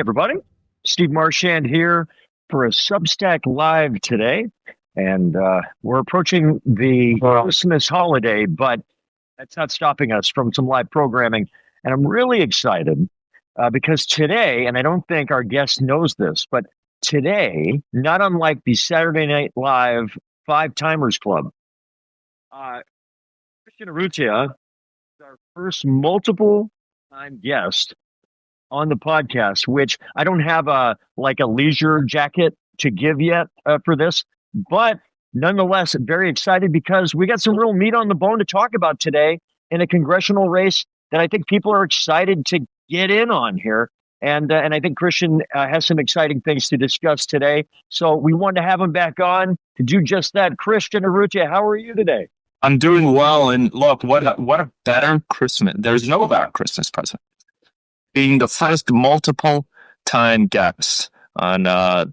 everybody. Steve Marchand here for a Substack Live today. And we're approaching the Christmas holiday, but that's not stopping us from some live programming. And I'm really excited because today, and I don't think our guest knows this, but today, not unlike the Saturday Night Live Five Timers Club, Christian Urrutia is our first multiple time guest on the podcast, which I don't have a leisure jacket to give yet for this, but nonetheless, very excited because we got some real meat on the bone to talk about today in a congressional race that I think people are excited to get in on here. And I think Christian has some exciting things to discuss today. So we wanted to have him back on to do just that. Christian Urrutia, how are you today? I'm doing well. And look, what a better Christmas. There's no better Christmas present. Being the first multiple time guest on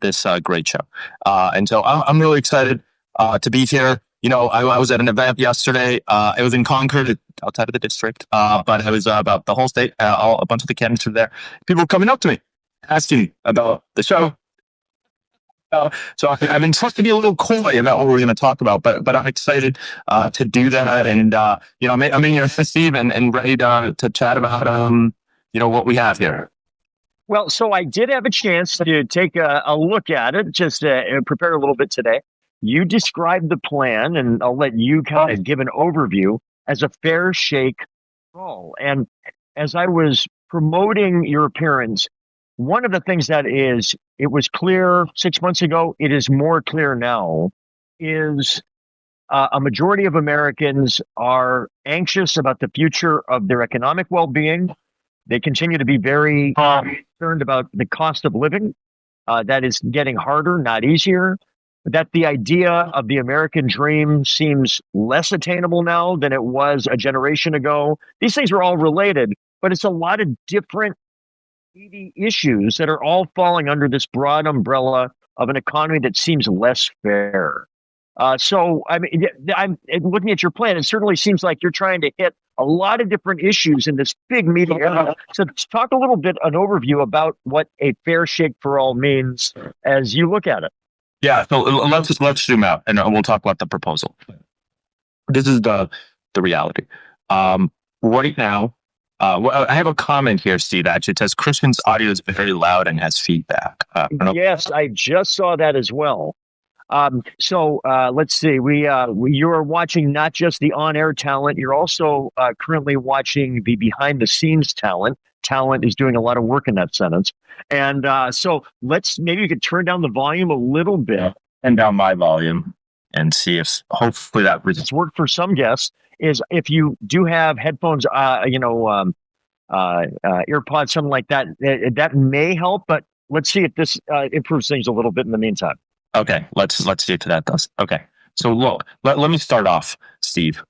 this great show. And so I'm really excited to be here. You know, I was at an event yesterday. It was in Concord, outside of the district, but it was about the whole state. A bunch of the candidates were there. People were coming up to me, asking about the show. So I've been supposed to be a little coy about what we're going to talk about, but I'm excited to do that. And, I'm in here, Steve, and ready to chat about, what we have here. Well, so I did have a chance to take a look at it, just prepare a little bit today. You described the plan, and I'll let you kind of give an overview as a fair shake role. And as I was promoting your appearance, one of the things that it was clear 6 months ago, it is more clear now, is a majority of Americans are anxious about the future of their economic well-being. They continue to be very concerned about the cost of living. That is getting harder, not easier. That the idea of the American dream seems less attainable now than it was a generation ago. These things are all related, but it's a lot of different issues that are all falling under this broad umbrella of an economy that seems less fair. So, I mean, I'm looking at your plan. It certainly seems like you're trying to hit a lot of different issues in this big meeting. So talk a little bit, an overview about what a fair shake for all means as you look at it. Yeah, so let's zoom out and we'll talk about the proposal. This is the reality. Right now, I have a comment here, Steve. Actually, it says Christian's audio is very loud and has feedback. Yes, I just saw that as well. So let's see. You are watching not just the on-air talent. You're also currently watching the behind-the-scenes talent. Talent is doing a lot of work in that sentence. And so maybe you could turn down the volume a little bit. And down my volume and see if hopefully that it's worked for some guests. Is if you do have headphones, earpods, something like that, that may help. But let's see if this improves things a little bit in the meantime. Okay, let's see if that does. Okay, so look, let me start off, Steve,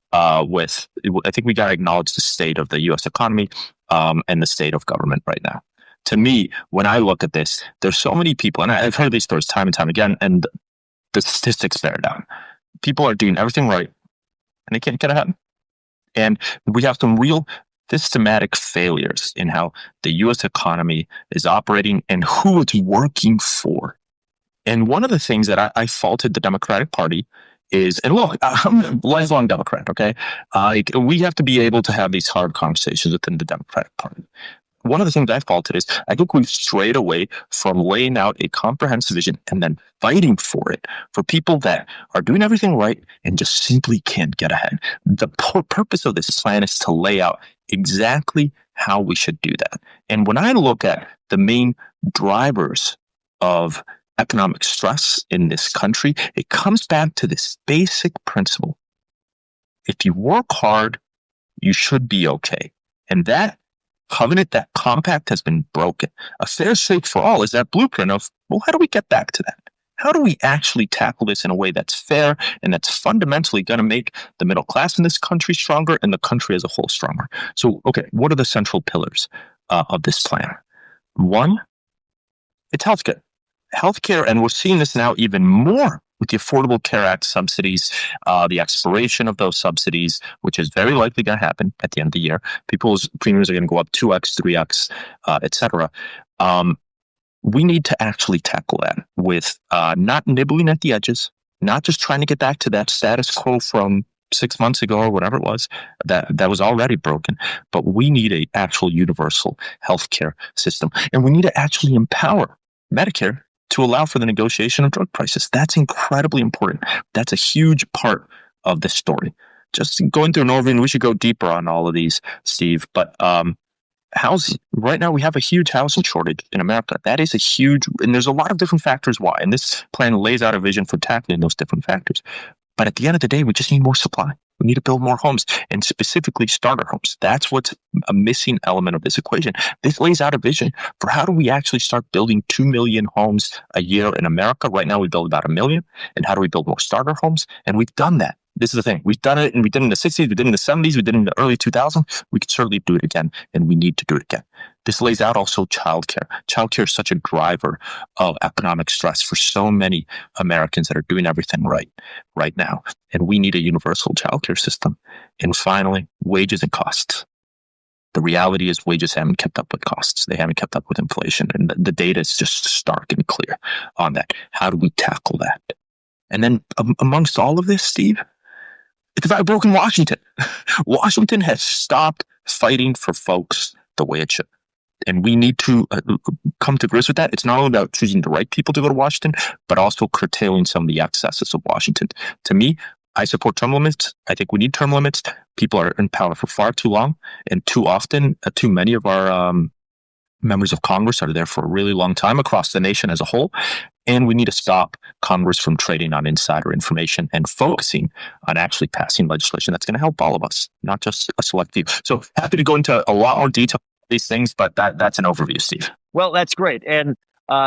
with I think we got to acknowledge the state of the U.S. economy and the state of government right now. To me, when I look at this, there's so many people, and I've heard these stories time and time again, and the statistics bear down. People are doing everything right, and they can't get ahead. And we have some real systematic failures in how the U.S. economy is operating and who it's working for. And one of the things that I faulted the Democratic Party is, and look, I'm a lifelong Democrat, okay? We have to be able to have these hard conversations within the Democratic Party. One of the things I faulted is I think we've strayed away from laying out a comprehensive vision and then fighting for it for people that are doing everything right and just simply can't get ahead. The purpose of this plan is to lay out exactly how we should do that. And when I look at the main drivers of economic stress in this country, it comes back to this basic principle. If you work hard, you should be okay. And that covenant, that compact has been broken. A fair shake for all is that blueprint of, well, how do we get back to that? How do we actually tackle this in a way that's fair and that's fundamentally going to make the middle class in this country stronger and the country as a whole stronger? So, okay, what are the central pillars of this plan? One, it's healthcare. Healthcare, and we're seeing this now even more with the Affordable Care Act subsidies, the expiration of those subsidies, which is very likely going to happen at the end of the year. People's premiums are going to go up 2x, 3x, et cetera. we need to actually tackle that with not nibbling at the edges, not just trying to get back to that status quo from 6 months ago or whatever it was that was already broken. But we need a actual universal healthcare system, and we need to actually empower Medicare to allow for the negotiation of drug prices. That's incredibly important. That's a huge part of this story. Just going through an overview, and we should go deeper on all of these, Steve. But housing, right now we have a huge housing shortage in America. That is a huge, and there's a lot of different factors why. And this plan lays out a vision for tackling those different factors. But at the end of the day, we just need more supply. We need to build more homes, and specifically starter homes. That's what's a missing element of this equation. This lays out a vision for how do we actually start building 2 million homes a year in America. Right now we build about 1 million. And how do we build more starter homes? And we've done that. This is the thing. We've done it, and we did it in the 60s, we did it in the 70s, we did it in the early 2000s. We could certainly do it again, and we need to do it again. This lays out also childcare. Childcare is such a driver of economic stress for so many Americans that are doing everything right now. And we need a universal childcare system. And finally, wages and costs. The reality is wages haven't kept up with costs. They haven't kept up with inflation. And the data is just stark and clear on that. How do we tackle that? And then amongst all of this, Steve, it's about broken Washington. Washington has stopped fighting for folks the way it should. And we need to come to grips with that. It's not only about choosing the right people to go to Washington, but also curtailing some of the excesses of Washington. To me, I support term limits. I think we need term limits. People are in power for far too long, and too often, too many of our members of Congress are there for a really long time across the nation as a whole. And we need to stop Congress from trading on insider information and focusing on actually passing legislation that's going to help all of us, not just a select few. So happy to go into a lot more detail on these things, but that's an overview, Steve. Well, that's great. And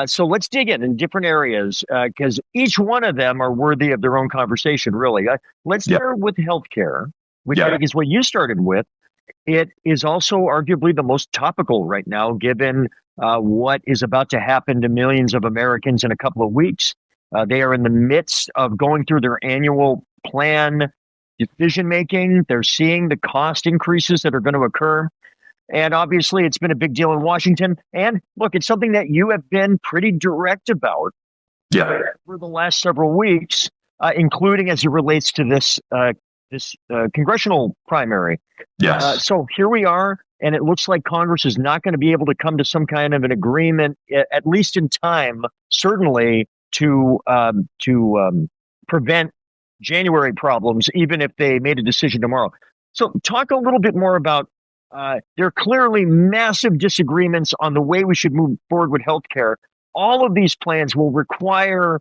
so let's dig in different areas because each one of them are worthy of their own conversation, really. Let's start with healthcare, which I think is what you started with. It is also arguably the most topical right now, given what is about to happen to millions of Americans in a couple of weeks. They are in the midst of going through their annual plan decision making. They're seeing the cost increases that are going to occur. And obviously, it's been a big deal in Washington. And look, it's something that you have been pretty direct about for the last several weeks, including as it relates to this congressional primary. So here we are, and it looks like Congress is not going to be able to come to some kind of an agreement, at least in time, certainly to prevent January problems, even if they made a decision tomorrow. So talk a little bit more about there are clearly massive disagreements on the way we should move forward with healthcare. All of these plans will require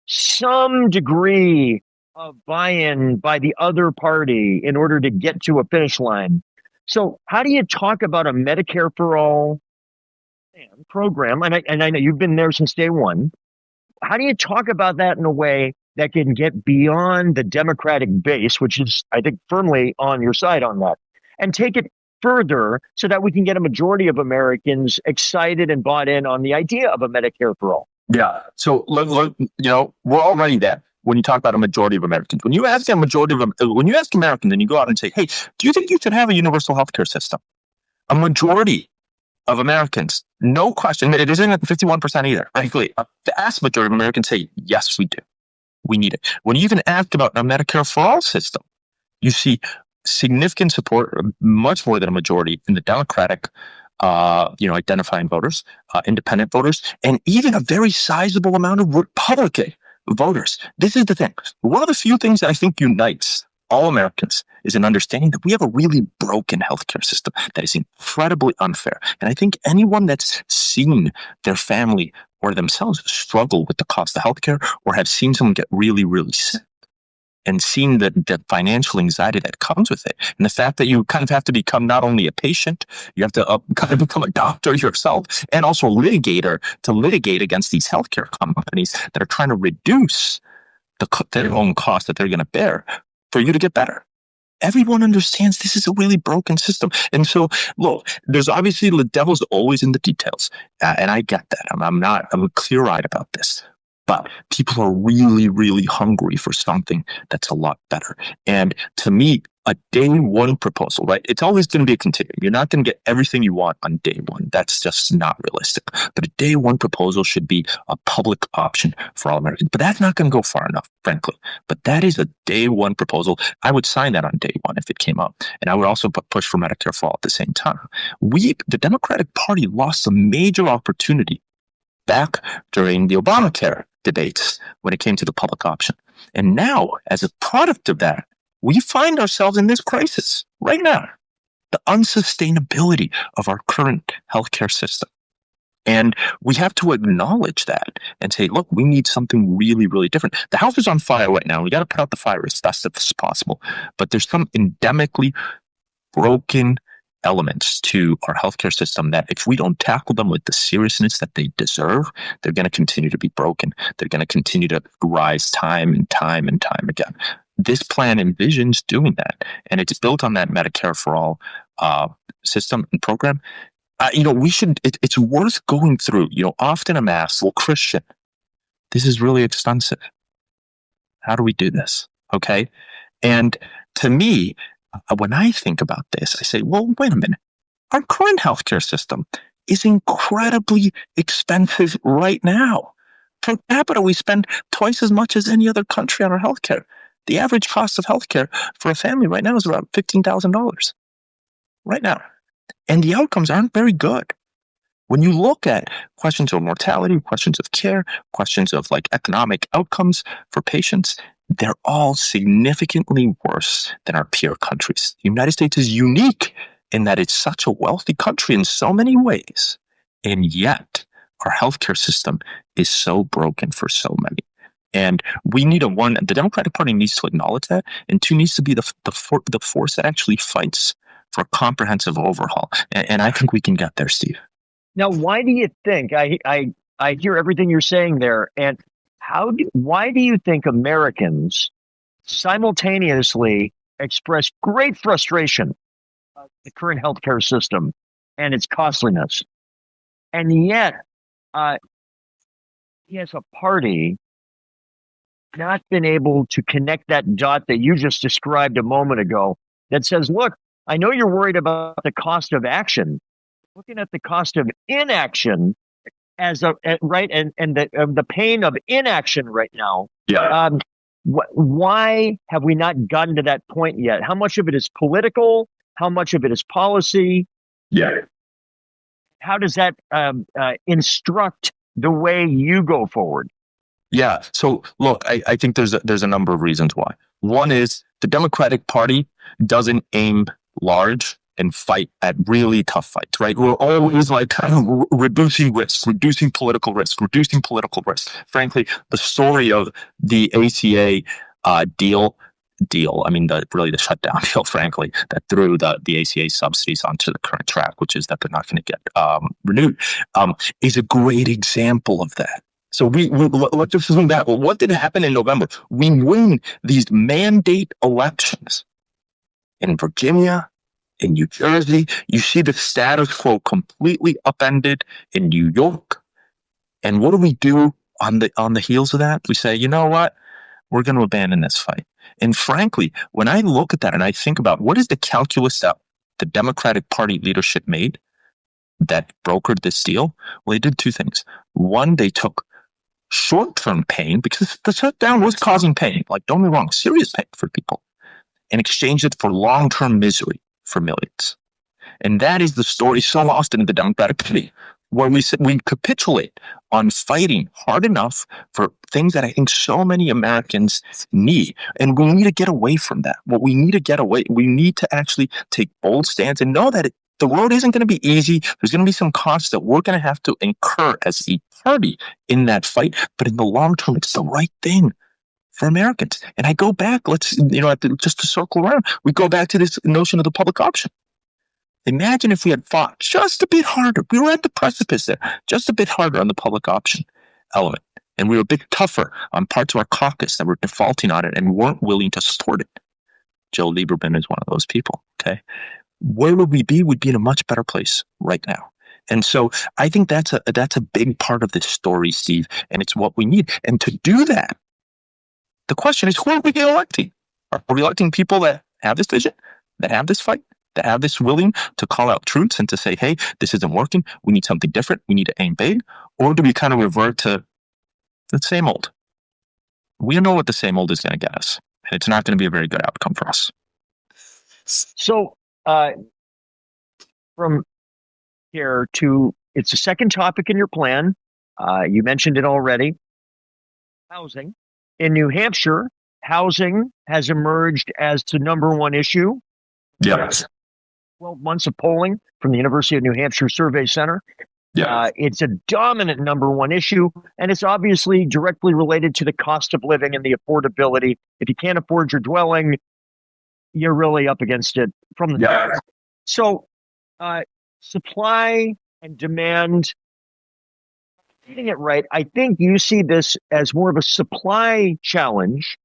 some degree of buy-in by the other party in order to get to a finish line. So how do you talk about a Medicare for all program? And I know you've been there since day one. How do you talk about that in a way that can get beyond the Democratic base, which is, I think, firmly on your side on that, and take it further so that we can get a majority of Americans excited and bought in on the idea of a Medicare for all? Yeah. So, we're already there. When you talk about a majority of Americans, when you ask Americans and you go out and say, hey, do you think you should have a universal healthcare system? A majority of Americans, no question, it isn't at 51% either. Frankly, the vast majority of Americans say, yes, we do. We need it. When you even ask about a Medicare for all system, you see significant support, much more than a majority in the Democratic identifying voters, independent voters, and even a very sizable amount of Republican voters. This is the thing. One of the few things that I think unites all Americans is an understanding that we have a really broken healthcare system that is incredibly unfair. And I think anyone that's seen their family or themselves struggle with the cost of healthcare or have seen someone get really, really sick and seen the financial anxiety that comes with it. And the fact that you kind of have to become not only a patient, you have to kind of become a doctor yourself and also a litigator to litigate against these healthcare companies that are trying to reduce their own cost that they're going to bear for you to get better. Everyone understands this is a really broken system. And so, look, there's obviously the devil's always in the details. And I get that. I'm clear-eyed about this. But people are really, really hungry for something that's a lot better. And to me, a day one proposal, right? It's always going to be a continuum. You're not going to get everything you want on day one. That's just not realistic. But a day one proposal should be a public option for all Americans. But that's not going to go far enough, frankly. But that is a day one proposal. I would sign that on day one if it came up. And I would also push for Medicare for all at the same time. The Democratic Party lost a major opportunity back during the Obamacare debates when it came to the public option. And now, as a product of that, we find ourselves in this crisis right now, the unsustainability of our current healthcare system. And we have to acknowledge that and say, look, we need something really, really different. The house is on fire right now. We got to put out the fire as best as possible. But there's some endemically broken elements to our healthcare system that if we don't tackle them with the seriousness that they deserve, they're going to continue to be broken. They're going to continue to rise time and time and time again. This plan envisions doing that, and it's built on that Medicare for all system and program. It's worth going through. Often I'm asked, well, Christian, this is really expensive. How do we do this? Okay. And to me, when I think about this, I say, well, wait a minute. Our current healthcare system is incredibly expensive right now. Per capita, we spend twice as much as any other country on our healthcare. The average cost of healthcare for a family right now is around $15,000 right now. And the outcomes aren't very good. When you look at questions of mortality, questions of care, questions of economic outcomes for patients, they're all significantly worse than our peer countries. The United States is unique in that it's such a wealthy country in so many ways. And yet our healthcare system is so broken for so many. And we need the Democratic Party needs to acknowledge that, and two, needs to be the force that actually fights for a comprehensive overhaul. And I think we can get there, Steve. Now, why do you think, I hear everything you're saying there, and why do you think Americans simultaneously express great frustration about the current healthcare system and its costliness, and yet he has a party not been able to connect that dot that you just described a moment ago that says, look, I know you're worried about the cost of action. Looking at the cost of inaction as right, and the pain of inaction right now. Yeah. Why have we not gotten to that point yet? How much of it is political? How much of it is policy? Yeah. How does that instruct the way you go forward? Yeah. So look, I think there's a number of reasons why. One is the Democratic Party doesn't aim large and fight at really tough fights, right? We're always reducing risk, reducing political risk. Frankly, the story of the ACA deal, I mean, the shutdown deal, frankly, that threw the ACA subsidies onto the current track, which is that they're not going to get renewed, is a great example of that. So let's just zoom back. Well, what did happen in November? We win these mandate elections in Virginia, in New Jersey. You see the status quo completely upended in New York. And what do we do on the heels of that? We say, you know what? We're going to abandon this fight. And frankly, when I look at that and I think about what is the calculus that the Democratic Party leadership made that brokered this deal, well, they did two things. One, they took short-term pain, because the shutdown was causing pain, don't get me wrong, serious pain for people, and exchanged it for long-term misery for millions. And that is the story so often in the Democratic Party, where we capitulate on fighting hard enough for things that I think so many Americans need. And we need to get away from that. We need to actually take bold stands and know that the road isn't going to be easy. There's going to be some costs that we're going to have to incur as a party in that fight. But in the long term, it's the right thing for Americans. And I go back, just to circle around, we go back to this notion of the public option. Imagine if we had fought just a bit harder. We were at the precipice there, just a bit harder on the public option element. And we were a bit tougher on parts of our caucus that were defaulting on it and weren't willing to support it. Joe Lieberman is one of those people, okay? Where would we be? We'd be in a much better place right now. And so I think that's a big part of this story, Steve, and it's what we need. And to do that, the question is, who are we electing? Are we electing people that have this vision, that have this fight, that have this willing to call out truths and to say, hey, this isn't working. We need something different. We need to aim big. Or do we kind of revert to the same old? We know what the same old is going to get us. And it's not going to be a very good outcome for us. So from here to, it's the second topic in your plan. You mentioned it already. Housing. In New Hampshire, housing has emerged as the number one issue. Yes. 12 months of polling from the University of New Hampshire Survey Center. Yeah. It's a dominant number one issue, and it's obviously directly related to the cost of living and the affordability. If you can't afford your dwelling, you're really up against it from the start. So, supply and demand, getting it right, I think you see this as more of a supply challenge,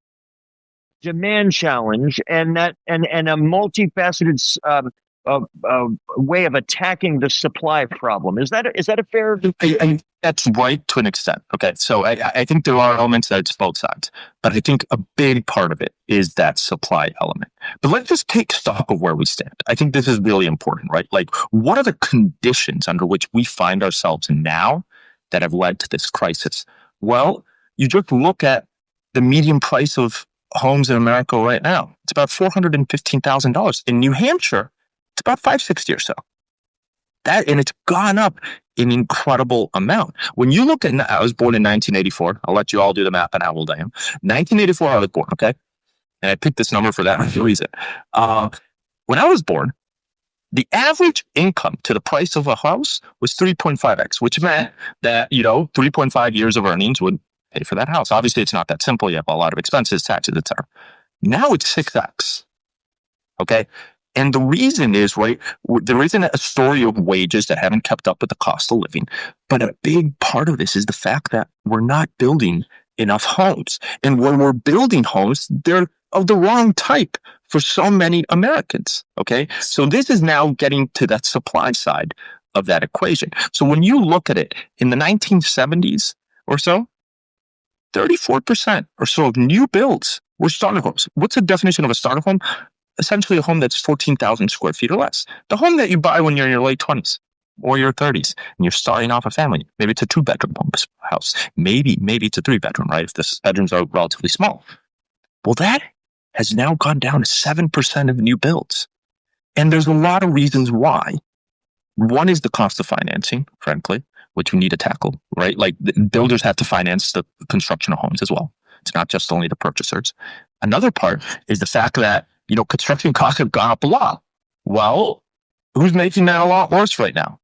demand challenge, and a multifaceted way of attacking the supply problem. Is that a fair? That's right to an extent. Okay, so I think there are elements that it's both sides, but I think a big part of it is that supply element. But let's just take stock of where we stand. I think this is really important, right? Like, what are the conditions under which we find ourselves now that have led to this crisis? Well, you just look at the median price of homes in America right now. It's about $415,000. In New Hampshire, it's about $560,000 or so. And it's gone up an incredible amount. When you look at, I was born in 1984. I'll let you all do the math on how old I am. 1984, I was born, okay? And I picked this number for that reason. When I was born, the average income to the price of a house was 3.5x, which meant that, 3.5 years of earnings would pay for that house. Obviously, it's not that simple. You have a lot of expenses, taxes, etc. Now it's 6x, okay? And the reason is, right, there isn't a story of wages that haven't kept up with the cost of living. But a big part of this is the fact that we're not building enough homes. And when we're building homes, they're of the wrong type for so many Americans, okay? So this is now getting to that supply side of that equation. So when you look at it, in the 1970s or so, 34% or so of new builds were starter homes. What's the definition of a starter home? Essentially a home that's 14,000 square feet or less. The home that you buy when you're in your late 20s or your 30s and you're starting off a family. Maybe it's a 2-bedroom house. Maybe it's a 3-bedroom, right? If the bedrooms are relatively small. Well, that has now gone down to 7% of new builds. And there's a lot of reasons why. One is the cost of financing, frankly, which we need to tackle, right? Like, the builders have to finance the construction of homes as well. It's not just only the purchasers. Another part is the fact that, construction costs have gone up a lot. Well, who's making that a lot worse right now?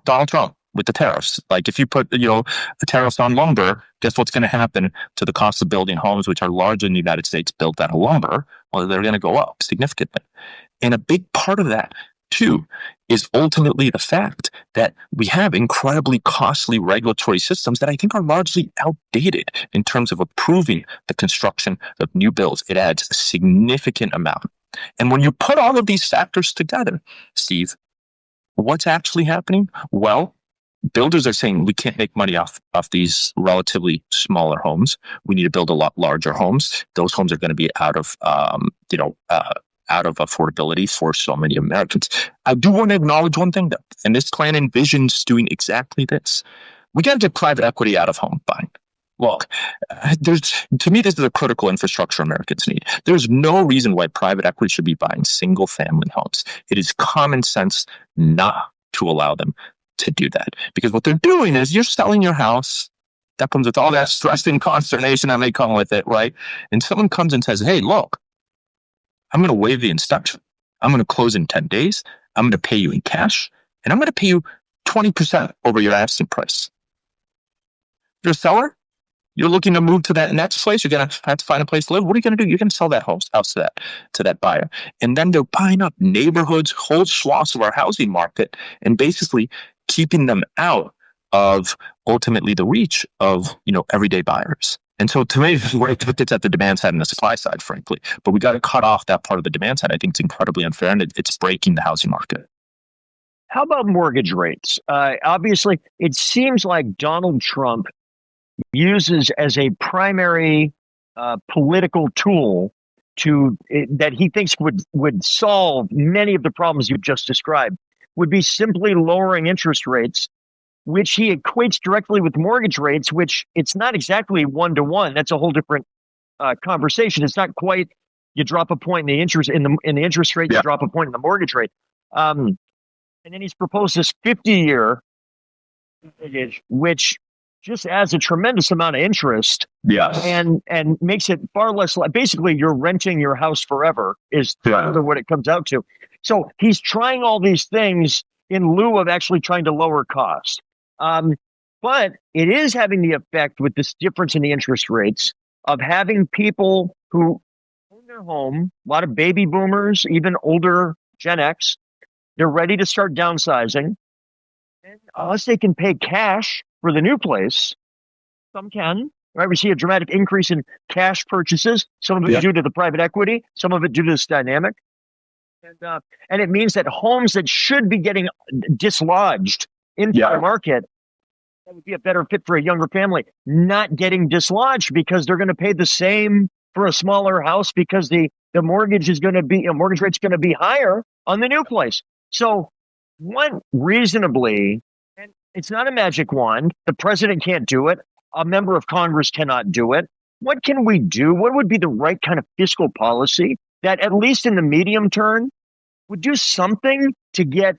Donald Trump, with the tariffs. Like, if you put, the tariffs on lumber, guess what's going to happen to the cost of building homes, which are largely in the United States built out of lumber? Well, they're going to go up significantly. And a big part of that, too, is ultimately the fact that we have incredibly costly regulatory systems that I think are largely outdated in terms of approving the construction of new builds. It adds a significant amount. And when you put all of these factors together, Steve, what's actually happening? Well, builders are saying we can't make money off these relatively smaller homes. We need to build a lot larger homes. Those homes are going to be out of affordability for so many Americans. I do want to acknowledge one thing, though, and this plan envisions doing exactly this. We got to get private equity out of home buying. Look, to me, this is a critical infrastructure Americans need. There's no reason why private equity should be buying single-family homes. It is common sense not to allow them to do that, because what they're doing is you're selling your house. That comes with all that stress and consternation that may come with it, right? And someone comes and says, hey, look, I'm going to waive the inspection. I'm going to close in 10 days. I'm going to pay you in cash, and I'm going to pay you 20% over your asking price. You're a seller. You're looking to move to that next place. You're going to have to find a place to live. What are you going to do? You're going to sell that house to that buyer. And then they're buying up neighborhoods, whole swaths of our housing market, and basically keeping them out of ultimately the reach of, everyday buyers. And so to me, it's at the demand side and the supply side, frankly. But we got to cut off that part of the demand side. I think it's incredibly unfair, and it's breaking the housing market. How about mortgage rates? Obviously, it seems like Donald Trump uses as a primary political tool that he thinks would solve many of the problems you've just described would be simply lowering interest rates, which he equates directly with mortgage rates, which it's not exactly 1-to-1. That's a whole different conversation. It's not quite you drop a point in the interest rate, you drop a point in the mortgage rate. And then he's proposed this 50-year mortgage, which just adds a tremendous amount of interest. Yes. And makes it far less basically you're renting your house forever is what it comes out to. So he's trying all these things in lieu of actually trying to lower costs. But it is having the effect with this difference in the interest rates of having people who own their home, a lot of baby boomers, even older Gen X, they're ready to start downsizing. And unless they can pay cash for the new place, some can, right? We see a dramatic increase in cash purchases, some of it due to the private equity, some of it due to this dynamic. And it means that homes that should be getting dislodged into the market, that would be a better fit for a younger family, not getting dislodged because they're going to pay the same for a smaller house because the mortgage is going to be, mortgage rate's going to be higher on the new place. So what reasonably, and it's not a magic wand, the president can't do it, a member of Congress cannot do it. What can we do? What would be the right kind of fiscal policy that, at least in the medium term, would do something to get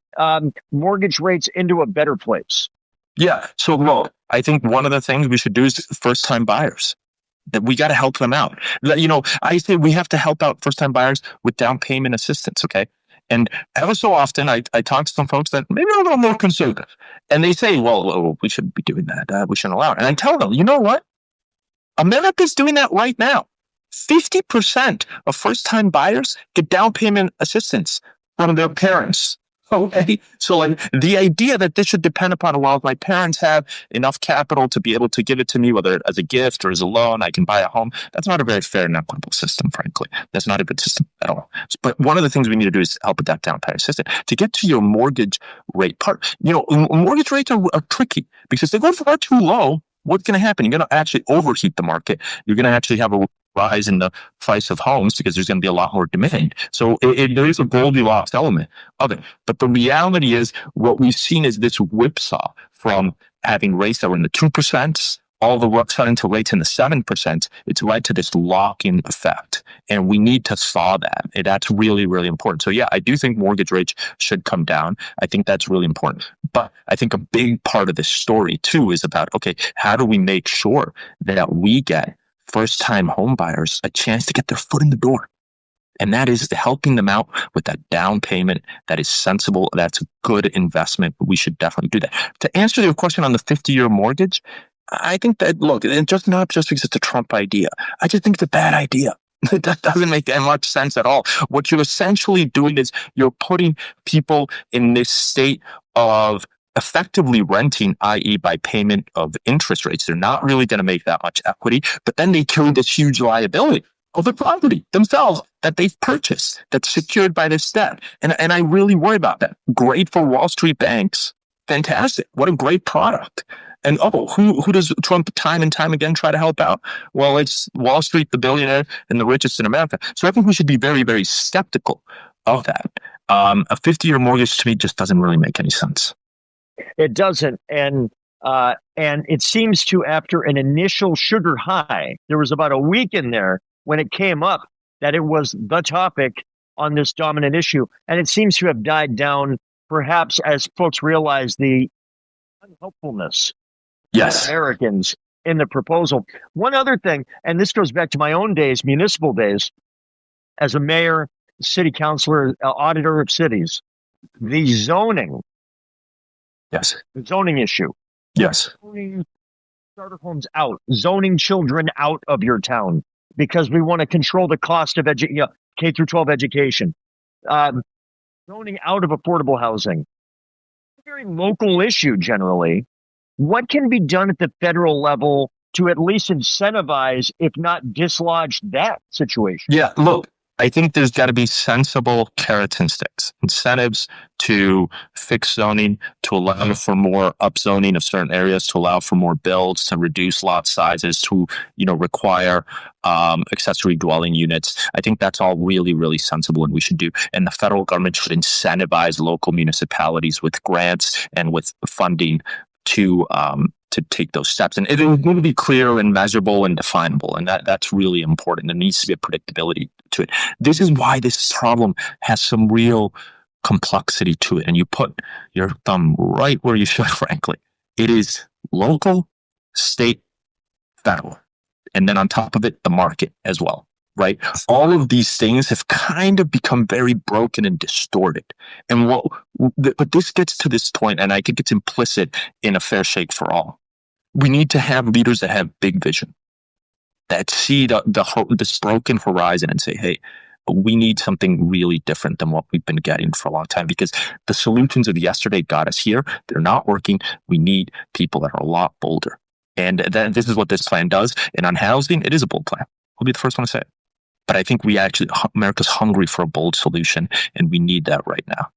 mortgage rates into a better place? Yeah. So, look, I think one of the things we should do is first-time buyers. That we got to help them out. I say we have to help out first-time buyers with down payment assistance. Okay. And ever so often, I talk to some folks that maybe are a little more conservative, and they say, well, we shouldn't be doing that. We shouldn't allow it. And I tell them, you know what? America's doing that right now. 50% of first-time buyers get down payment assistance from their parents. Okay. So the idea that this should depend upon, well, if my parents have enough capital to be able to give it to me, whether as a gift or as a loan, I can buy a home. That's not a very fair and equitable system, frankly. That's not a good system at all. But one of the things we need to do is help with that down payment assistance. To get to your mortgage rate part, mortgage rates are tricky because they go far too low. What's going to happen? You're going to actually overheat the market. You're going to actually have a rise in the price of homes because there's going to be a lot more demand. So there is a Goldilocks element of it. But the reality is what we've seen is this whipsaw from having rates that were in the 2%, all the way to rates in the 7%. It's led to this lock-in effect. And we need to thaw that. And that's really, really important. So yeah, I do think mortgage rates should come down. I think that's really important. But I think a big part of this story too is about, okay, how do we make sure that we get first-time home buyers a chance to get their foot in the door? And that is helping them out with that down payment that is sensible. That's a good investment. We should definitely do that. To answer your question on the 50-year mortgage, I think that, look, it's just not just because it's a Trump idea. I just think it's a bad idea. That doesn't make that much sense at all. What you're essentially doing is you're putting people in this state of effectively renting, i.e. by payment of interest rates. They're not really going to make that much equity, but then they carry this huge liability of the property themselves that they've purchased, that's secured by this debt. And I really worry about that. Great for Wall Street banks. Fantastic. What a great product. And who does Trump time and time again try to help out? Well, it's Wall Street, the billionaire and the richest in America. So I think we should be very, very skeptical of that. A 50-year mortgage to me just doesn't really make any sense. It doesn't. And it seems to, after an initial sugar high, there was about a week in there when it came up that it was the topic on this dominant issue. And it seems to have died down, perhaps as folks realize the unhelpfulness of Americans in the proposal. One other thing, and this goes back to my own days, municipal days, as a mayor, city councilor, auditor of cities, the zoning. Yes. The zoning issue. Yes. Zoning starter homes out, zoning children out of your town because we want to control the cost of K through 12 education. Zoning out of affordable housing. It's a very local issue generally. What can be done at the federal level to at least incentivize, if not dislodge, that situation? Yeah, look, I think there's got to be sensible carrots and sticks, incentives to fix zoning, to allow for more upzoning of certain areas, to allow for more builds, to reduce lot sizes, to require accessory dwelling units. I think that's all really, really sensible, and we should do. And the federal government should incentivize local municipalities with grants and with funding to take those steps. And it will need to be clear and measurable and definable. And that's really important. There needs to be a predictability to it. This is why this problem has some real complexity to it. And you put your thumb right where you should, frankly. It is local, state, federal. And then on top of it, the market as well. Right? All of these things have kind of become very broken and distorted. And but this gets to this point, and I think it's implicit in a fair shake for all. We need to have leaders that have big vision, that see this broken horizon and say, hey, we need something really different than what we've been getting for a long time, because the solutions of yesterday got us here. They're not working. We need people that are a lot bolder. And then this is what this plan does. And on housing, it is a bold plan. I'll be the first one to say it. But I think America's hungry for a bold solution, and we need that right now.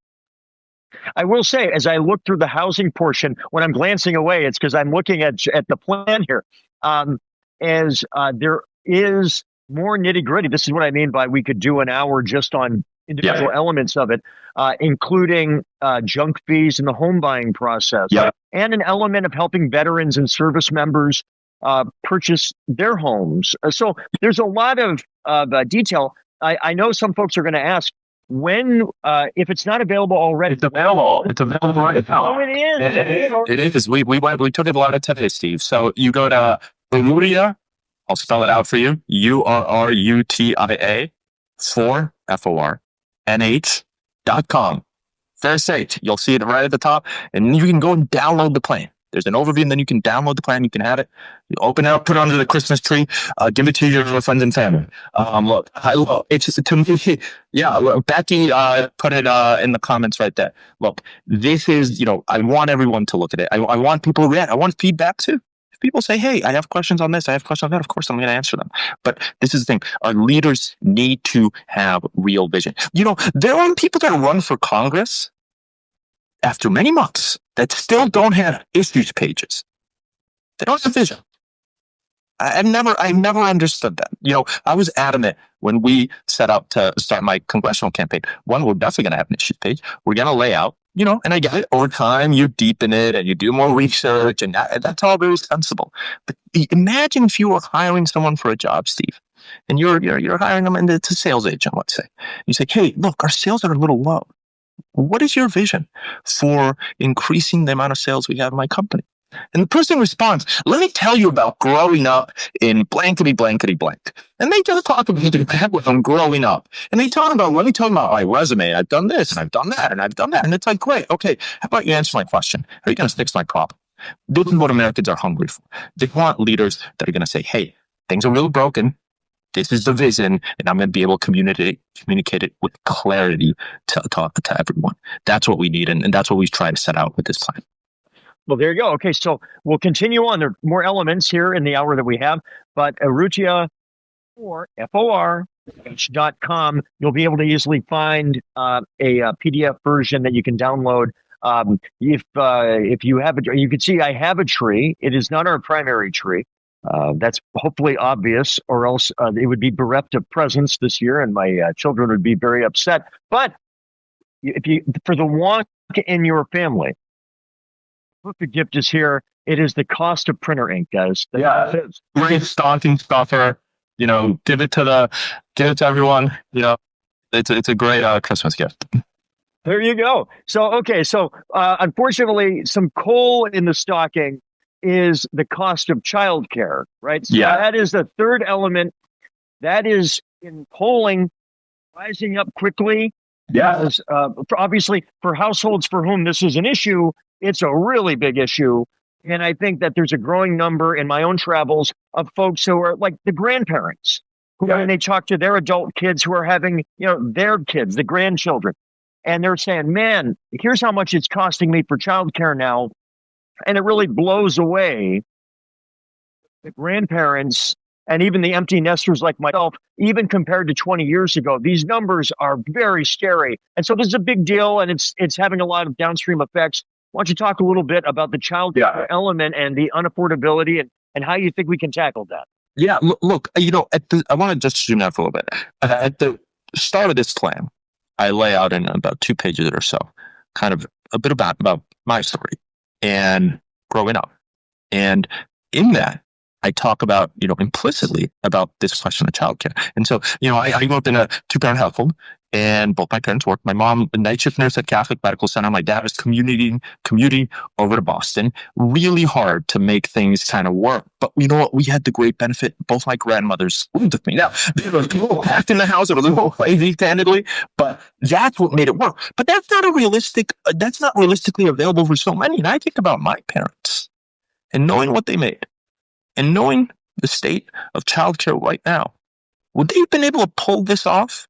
I will say, as I look through the housing portion, when I'm glancing away, it's because I'm looking at the plan here. As there is more nitty gritty. This is what I mean by we could do an hour just on individual elements of it, including junk fees in the home buying process, and an element of helping veterans and service members purchase their homes. So there's a lot of detail. I know some folks are going to ask, when, if it's not available already. It's available. It's available right now. Oh, it is. It is. We took it a lot of today, Steve. So you go to Urrutia. I'll spell it out for you. URRUTIA 4 FORNH.com. Fair site. You'll see it right at the top, and you can go and download the plan. There's an overview, and then you can download the plan. You can have it. You open it up, put it under the Christmas tree, give it to your friends and family. Look, it's just to me. Yeah, look, Becky put it in the comments right there. Look, this is, I want everyone to look at it. I want people to react. I want feedback too. If people say, hey, I have questions on this, I have questions on that, of course I'm going to answer them. But this is the thing. Our leaders need to have real vision. There are people that run for Congress after many months that still don't have issues pages. They don't have vision. I've never understood that. I was adamant when we set out to start my congressional campaign. One, we're definitely going to have an issues page. We're going to lay out, and I get it. Over time, you deepen it and you do more research, and that's all very sensible. But imagine if you were hiring someone for a job, Steve, and you're hiring them into a sales agent, let's say. You say, hey, look, our sales are a little low. What is your vision for increasing the amount of sales we have in my company? And the person responds, let me tell you about growing up in blankety, blankety, blank. And they just talk about them growing up. And they talk about, let me tell you about my resume. I've done this, and I've done that, and I've done that. And it's like, great. Okay, how about you answer my question? How are you going to fix my problem? This is what Americans are hungry for. They want leaders that are going to say, hey, things are really broken. This is the vision, and I'm going to be able to communicate it with clarity to everyone. That's what we need, and that's what we try to set out with this plan. Well, there you go. Okay, so we'll continue on. There are more elements here in the hour that we have, but Urrutia or FORNH.com, you'll be able to easily find a PDF version that you can download. If you have you can see I have a tree. It is not our primary tree. That's hopefully obvious, or else it would be bereft of presence this year, and my children would be very upset. But for the wonk in your family, the gift is here. It is the cost of printer ink, guys. Great stocking stuffer. Give it to everyone. It's a great Christmas gift. There you go. So unfortunately, some coal in the stocking is the cost of childcare, right? So that is the third element that is in polling rising up quickly. Because, obviously, for households for whom this is an issue, it's a really big issue. And I think that there's a growing number in my own travels of folks who are like the grandparents, who when they talk to their adult kids who are having, their kids, the grandchildren, and they're saying, man, here's how much it's costing me for childcare now. And it really blows away the grandparents and even the empty nesters like myself, even compared to 20 years ago, these numbers are very scary. And so this is a big deal, and it's having a lot of downstream effects. Why don't you talk a little bit about the child care element and the unaffordability and how you think we can tackle that? Yeah, look, I want to just zoom out for a little bit. At the start of this plan, I lay out in about 2 pages or so, kind of a bit about my story and growing up. And in that, I talk about, implicitly about this question of childcare. And so, I grew up in a 2-parent household, and both my parents worked. My mom, a night shift nurse at Catholic Medical Center. My dad was commuting over to Boston. Really hard to make things kind of work. But you know what? We had the great benefit. Both my grandmothers lived with me. Now, they were a little packed in the house, a little crazy, candidly, but that's what made it work. But that's not realistically available for so many. And I think about my parents and knowing what they made and knowing the state of childcare right now. Would they have been able to pull this off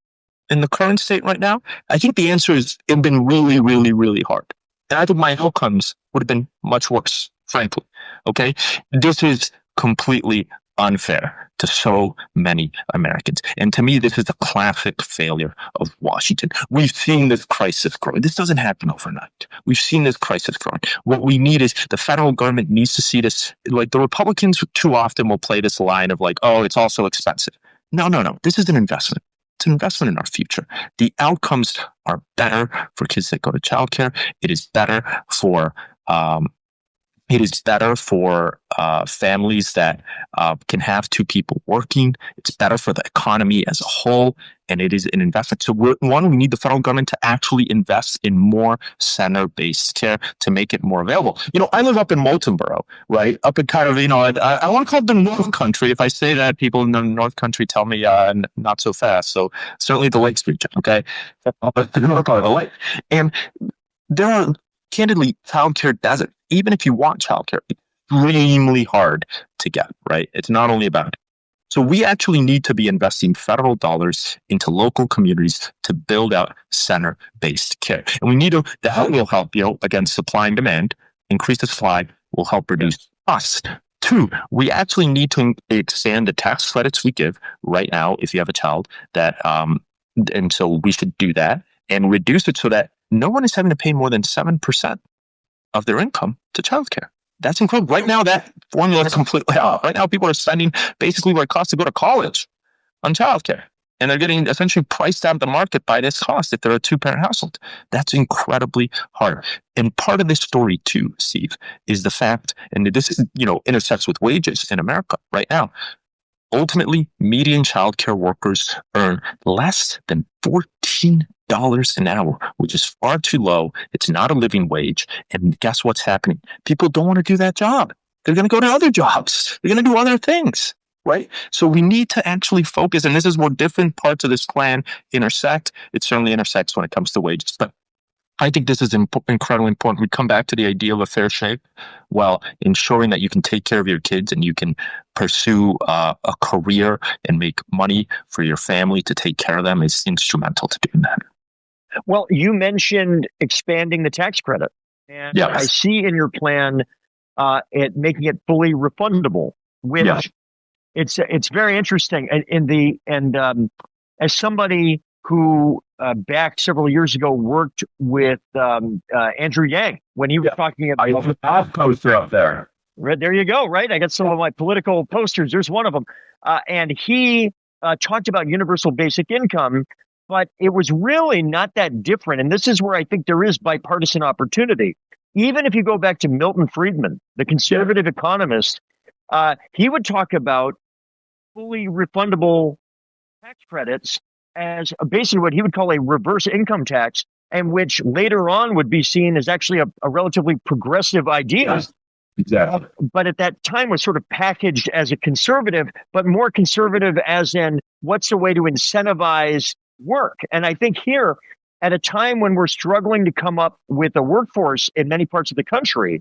in the current state right now? I think the answer is it's been really, really, really hard. And I think my outcomes would have been much worse, frankly. Okay? This is completely unfair to so many Americans. And to me, this is a classic failure of Washington. We've seen this crisis growing. This doesn't happen overnight. We've seen this crisis growing. What we need is the federal government needs to see this. Like, the Republicans too often will play this line of like, oh, it's also expensive. No. This is an investment. It's an investment in our future. The outcomes are better for kids that go to childcare. It is better for families that can have 2 people working. It's better for the economy as a whole, and it is an investment. So we need the federal government to actually invest in more center-based care to make it more available. I live up in Moultonborough, right? Up in kind of, I want to call it the North Country. If I say that, people in the North Country tell me not so fast. So certainly the Lakes region, okay? But the North part of the lake. And there are, candidly, childcare desert. Even if you want childcare, it's extremely hard to get, right? It's not only about it. So we actually need to be investing federal dollars into local communities to build out center-based care. And that will help, against supply and demand. Increase the supply will help reduce costs. 2, we actually need to expand the tax credits we give right now if you have a child and so we should do that and reduce it so that no one is having to pay more than 7% of their income to childcare. That's incredible. Right now, that formula is completely off. Right now, people are spending basically what it costs to go to college on childcare. And they're getting essentially priced out of the market by this cost if they're a 2-parent household. That's incredibly hard. And part of this story too, Steve, is the fact, and this is, intersects with wages in America right now. Ultimately, median childcare workers earn less than $14 an hour, which is far too low. It's not a living wage. And guess what's happening? People don't want to do that job. They're going to go to other jobs. They're going to do other things, right? So we need to actually focus, and this is where different parts of this plan intersect. It certainly intersects when it comes to wages, but I think this is incredibly important. We come back to the idea of a fair shake, while ensuring that you can take care of your kids and you can pursue a career and make money for your family to take care of them is instrumental to doing that. Well, you mentioned expanding the tax credit, and yes. I see in your plan it making it fully refundable, which it's very interesting. As somebody who back several years ago worked with Andrew Yang when he was talking about. I have a poster up there. Right, there you go. Right, I got some of my political posters. There's one of them, and he talked about universal basic income, but it was really not that different. And this is where I think there is bipartisan opportunity. Even if you go back to Milton Friedman, the conservative economist, he would talk about fully refundable tax credits as basically what he would call a reverse income tax, and which later on would be seen as actually a relatively progressive idea. Yes, exactly. But at that time was sort of packaged as a conservative, but more conservative as in what's the way to incentivize work. And I think here, at a time when we're struggling to come up with a workforce in many parts of the country,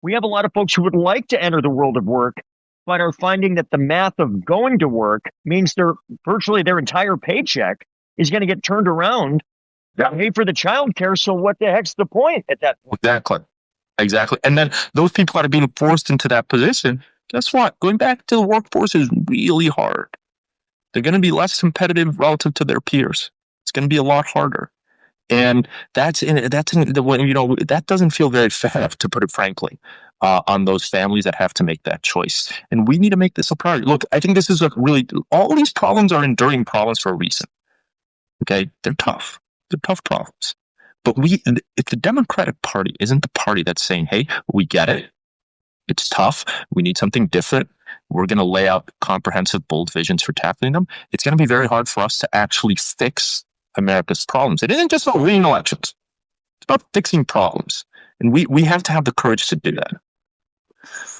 we have a lot of folks who would like to enter the world of work, but are finding that the math of going to work means virtually their entire paycheck is going to get turned around to pay for the child care. So what the heck's the point at that point? Exactly. And then those people are being forced into that position guess what? Going back to the workforce is really hard. They're going to be less competitive relative to their peers. It's going to be a lot harder. And that doesn't feel very fair, to put it frankly, on those families that have to make that choice. And we need to make this a priority. Look, I think this is all these problems are enduring problems for a reason. Okay. They're tough. They're tough problems. But if the Democratic Party isn't the party that's saying, hey, we get it. It's tough. We need something different. We're going to lay out comprehensive, bold visions for tackling them. It's going to be very hard for us to actually fix America's problems. It isn't just about winning elections. It's about fixing problems. And we have to have the courage to do that.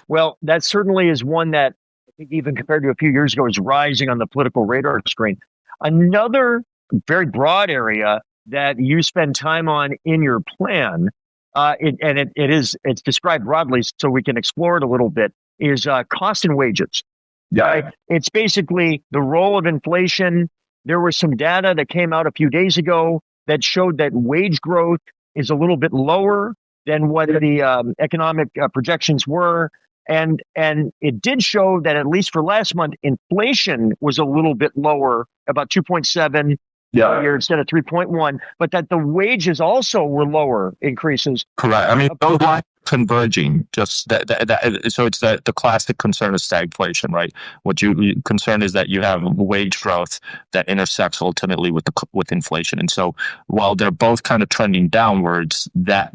Well, that certainly is one that I think even compared to a few years ago is rising on the political radar screen. Another very broad area that you spend time on in your plan, it's described broadly so we can explore it a little bit, is cost and wages. Yeah. Right? It's basically the role of inflation. There was some data that came out a few days ago that showed that wage growth is a little bit lower than what the economic projections were. And it did show that at least for last month, inflation was a little bit lower, about 2.7 year instead of 3.1, but that the wages also were lower increases. Correct. I mean, those lines converging, just so it's the classic concern of stagflation, right? What you concern is that you have wage growth that intersects ultimately with inflation. And so while they're both kind of trending downwards, that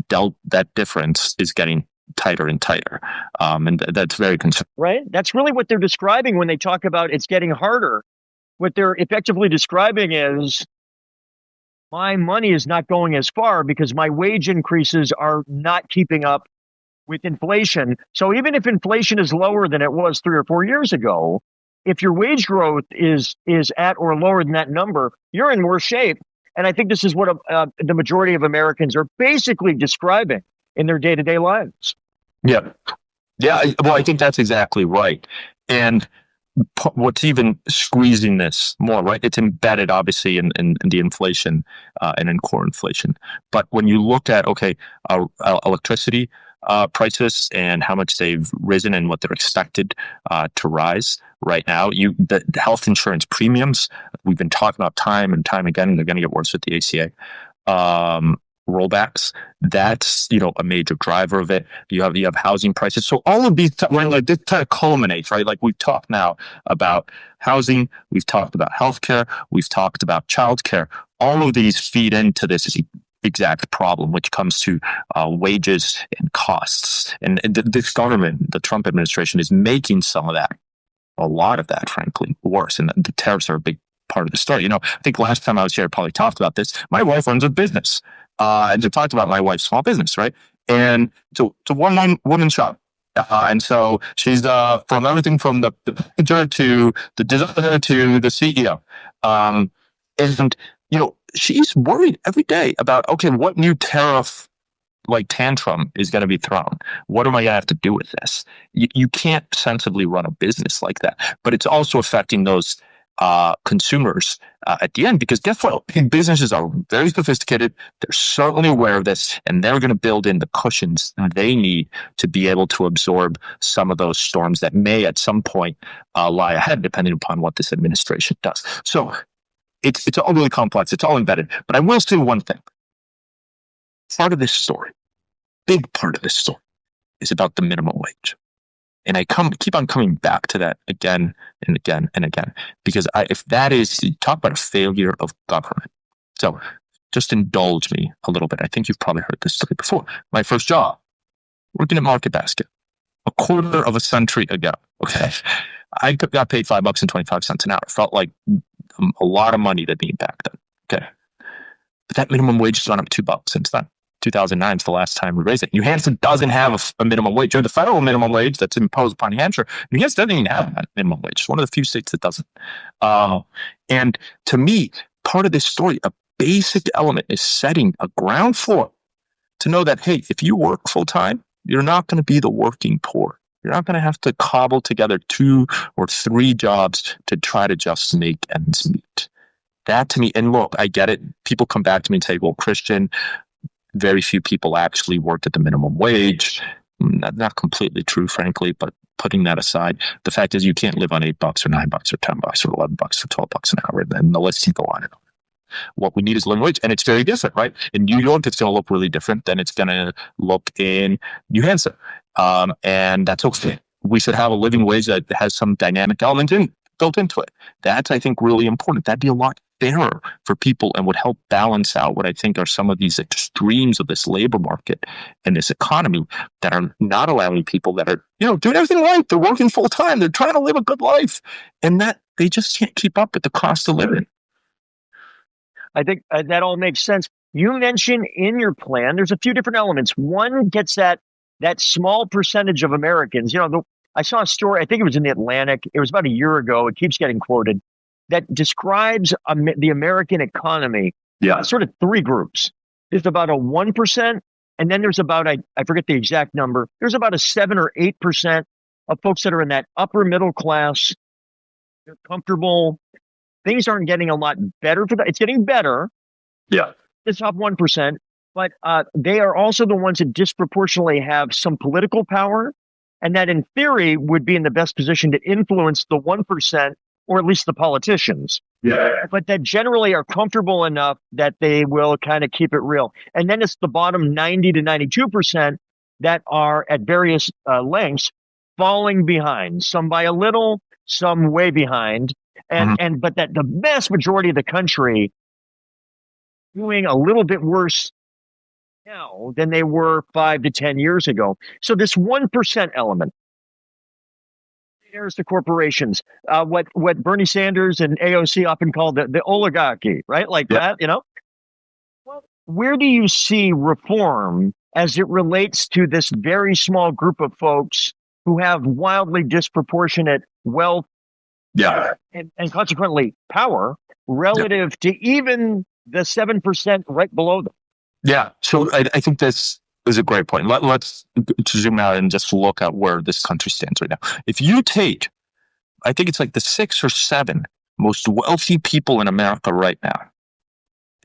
difference is getting tighter and tighter. And that's very concerning. Right. That's really what they're describing when they talk about it's getting harder. What they're effectively describing is my money is not going as far because my wage increases are not keeping up with inflation. So even if inflation is lower than it was 3 or 4 years ago, if your wage growth is at or lower than that number, you're in worse shape. And I think this is what the majority of Americans are basically describing in their day-to-day lives. Yeah. Yeah. Well, I think that's exactly right. And what's even squeezing this more, right? It's embedded obviously in the inflation and in core inflation. But when you look at, electricity prices and how much they've risen and what they're expected to rise right now, the health insurance premiums, we've been talking about time and time again, and they're going to get worse with the ACA. Rollbacks, that's a major driver of it. You have housing prices. So all of these, like this kind of culminates, right? Like we've talked now about housing, we've talked about healthcare, we've talked about childcare. All of these feed into this exact problem, which comes to wages and costs. And this government, the Trump administration, is making a lot of that, frankly, worse. And the tariffs are a big part of the story. I think last time I was here, I probably talked about this. My wife runs a business. And I talked about my wife's small business, right? And so it's a one-woman shop. And so she's from everything from the manager to the designer to the CEO. And she's worried every day about, what new tariff tantrum is going to be thrown? What am I going to have to do with this? You can't sensibly run a business like that. But it's also affecting those consumers at the end, because guess what? Big businesses are very sophisticated. They're certainly aware of this, and they're going to build in the cushions they need to be able to absorb some of those storms that may at some point lie ahead, depending upon what this administration does. So it's all really complex. It's all embedded. But I will say one thing. Part of this story, big part of this story, is about the minimum wage. And I keep on coming back to that again and again and again, because if that is, you talk about a failure of government. So just indulge me a little bit. I think you've probably heard this story before. My first job, working at Market Basket, a quarter of a century ago. Okay. I got paid $5.25 an hour. Felt like a lot of money to me back then. Okay. But that minimum wage has gone up $2 since then. 2009 is the last time we raised it. New Hampshire doesn't have a minimum wage. Or the federal minimum wage that's imposed upon New Hampshire. New Hampshire doesn't even have a minimum wage. It's one of the few states that doesn't. And to me, part of this story, a basic element is setting a ground floor to know that, hey, if you work full time, you're not going to be the working poor. You're not going to have to cobble together 2 or 3 jobs to try to just make ends meet. That to me, and look, I get it. People come back to me and say, well, Christian, very few people actually worked at the minimum wage. Not completely true, frankly, but putting that aside, the fact is you can't live on $8 or $9 or $10 or $11 or $12 an hour. And the list can go on and on. What we need is living wage, and it's very different, right? In New York, it's going to look really different than it's going to look in New Hampshire, and that's okay. We should have a living wage that has some dynamic element built into it. That's, I think, really important. That'd be a lot fairer for people and would help balance out what I think are some of these extremes of this labor market and this economy that are not allowing people that are, doing everything right. They're working full time. They're trying to live a good life, and that they just can't keep up with the cost of living. I think that all makes sense. You mentioned in your plan, there's a few different elements. One gets that small percentage of Americans. I saw a story, I think it was in the Atlantic. It was about a year ago. It keeps getting quoted, that describes the American economy. Yeah. Sort of three groups. There's about a 1%, and then there's about, I forget the exact number. There's about a 7 or 8% of folks that are in that upper middle class. They're comfortable. Things aren't getting a lot better for that. It's getting better. Yeah. The top 1%, but they are also the ones that disproportionately have some political power, and that in theory would be in the best position to influence the 1%, or at least the politicians. Yeah. But that generally are comfortable enough that they will kind of keep it real. And then it's the bottom 90 to 92% that are at various lengths falling behind, some by a little, some way behind. But that the vast majority of the country doing a little bit worse now than they were 5 to 10 years ago. So this 1% element, there's the corporations, what Bernie Sanders and AOC often call the oligarchy, right? Like that, Well, where do you see reform as it relates to this very small group of folks who have wildly disproportionate wealth? Yeah. And consequently power relative to even the 7% right below them. Yeah. So I think this is a great point. Let's zoom out and just look at where this country stands right now. If you take, I think it's like the 6 or 7 most wealthy people in America right now,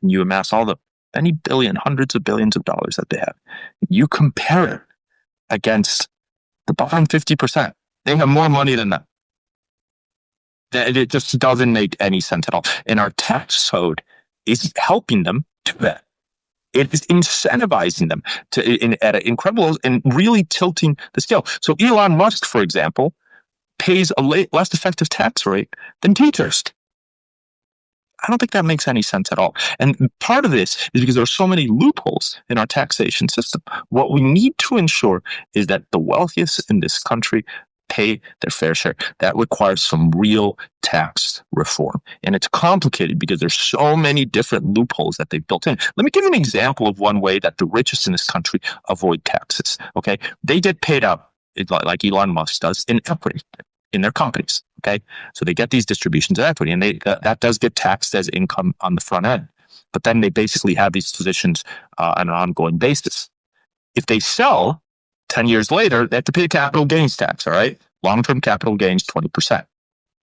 and you amass all the many hundreds of billions of dollars that they have, you compare it against the bottom 50%. They have more money than them. It just doesn't make any sense at all. And our tax code is helping them do that. It is incentivizing them at an incredible and really tilting the scale. So Elon Musk, for example, pays a less effective tax rate than teachers. I don't think that makes any sense at all. And part of this is because there are so many loopholes in our taxation system. What we need to ensure is that the wealthiest in this country pay their fair share. That requires some real tax reform. And it's complicated because there's so many different loopholes that they've built in. Let me give you an example of one way that the richest in this country avoid taxes. Okay. They get paid out, like Elon Musk does, in equity in their companies. Okay. So they get these distributions of equity, and that does get taxed as income on the front end. But then they basically have these positions on an ongoing basis. If they sell 10 years later, they have to pay capital gains tax, all right? Long-term capital gains, 20%.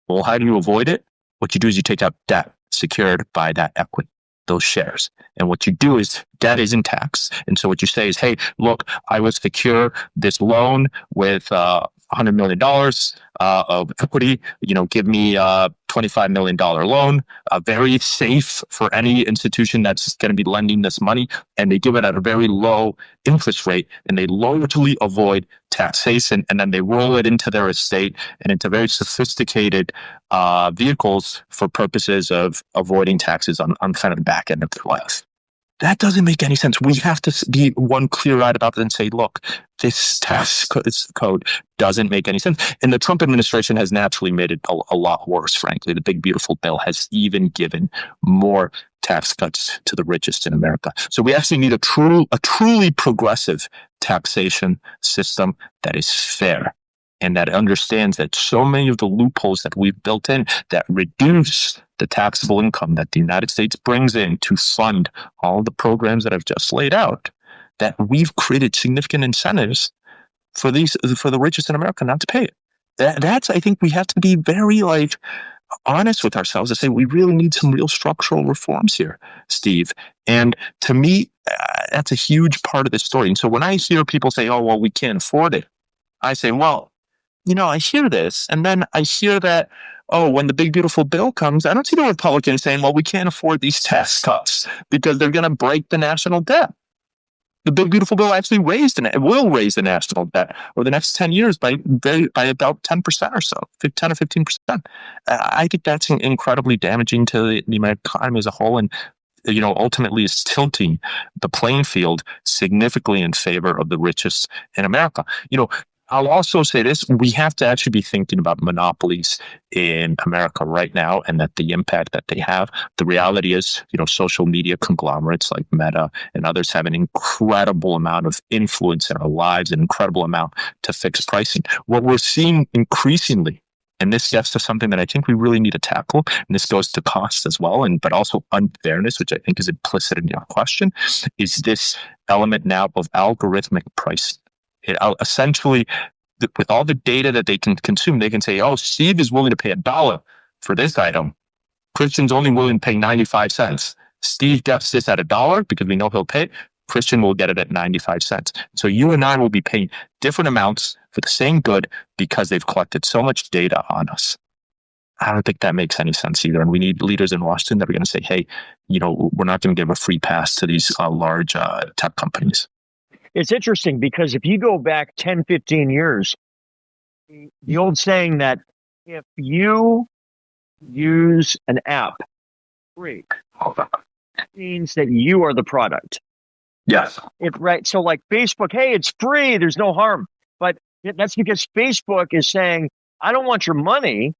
Well, how do you avoid it? What you do is you take out debt secured by that equity, those shares. And what you do is debt isn't taxed. And so what you say is, hey, look, I will secure this loan with $100 million of equity, give me a $25 million loan, very safe for any institution that's going to be lending this money. And they give it at a very low interest rate, and they largely avoid taxation. And then they roll it into their estate and into very sophisticated vehicles for purposes of avoiding taxes on kind of the back end of their life. That doesn't make any sense. We have to be one clear-eyed about it and say, look, this tax code doesn't make any sense. And the Trump administration has naturally made it a lot worse, frankly. The big, beautiful bill has even given more tax cuts to the richest in America. So we actually need a truly progressive taxation system that is fair and that understands that so many of the loopholes that we've built in that reduce the taxable income that the United States brings in to fund all the programs that I've just laid out, that we've created significant incentives for the richest in America not to pay it. That's, I think we have to be very honest with ourselves and say we really need some real structural reforms here, Steve. And to me, that's a huge part of the story. And so when I hear people say, oh, well, we can't afford it, I say, well, I hear this, and then I hear that, oh, when the big beautiful bill comes, I don't see the Republicans saying, well, we can't afford these tax cuts because they're going to break the national debt. The big beautiful bill actually will raise the national debt over the next 10 years by about 10% or so, 10 or 15%. I think that's incredibly damaging to the American economy as a whole, and ultimately is tilting the playing field significantly in favor of the richest in America. I'll also say this: we have to actually be thinking about monopolies in America right now, and that the impact that they have. The reality is, social media conglomerates like Meta and others have an incredible amount of influence in our lives, an incredible amount to fix pricing. What we're seeing increasingly, and this gets to something that I think we really need to tackle, and this goes to cost as well, but also unfairness, which I think is implicit in your question, is this element now of algorithmic pricing. Essentially, with all the data that they can consume, they can say, oh, Steve is willing to pay $1 for this item. Christian's only willing to pay 95 cents. Steve gets this at $1 because we know he'll pay it. Christian will get it at 95 cents. So you and I will be paying different amounts for the same good because they've collected so much data on us. I don't think that makes any sense either. And we need leaders in Washington that are going to say, hey, we're not going to give a free pass to these large tech companies. It's interesting because if you go back 10, 15 years, the old saying that if you use an app free, it means that you are the product. Yes. Right. So like Facebook, hey, it's free. There's no harm. But that's because Facebook is saying, I don't want your money.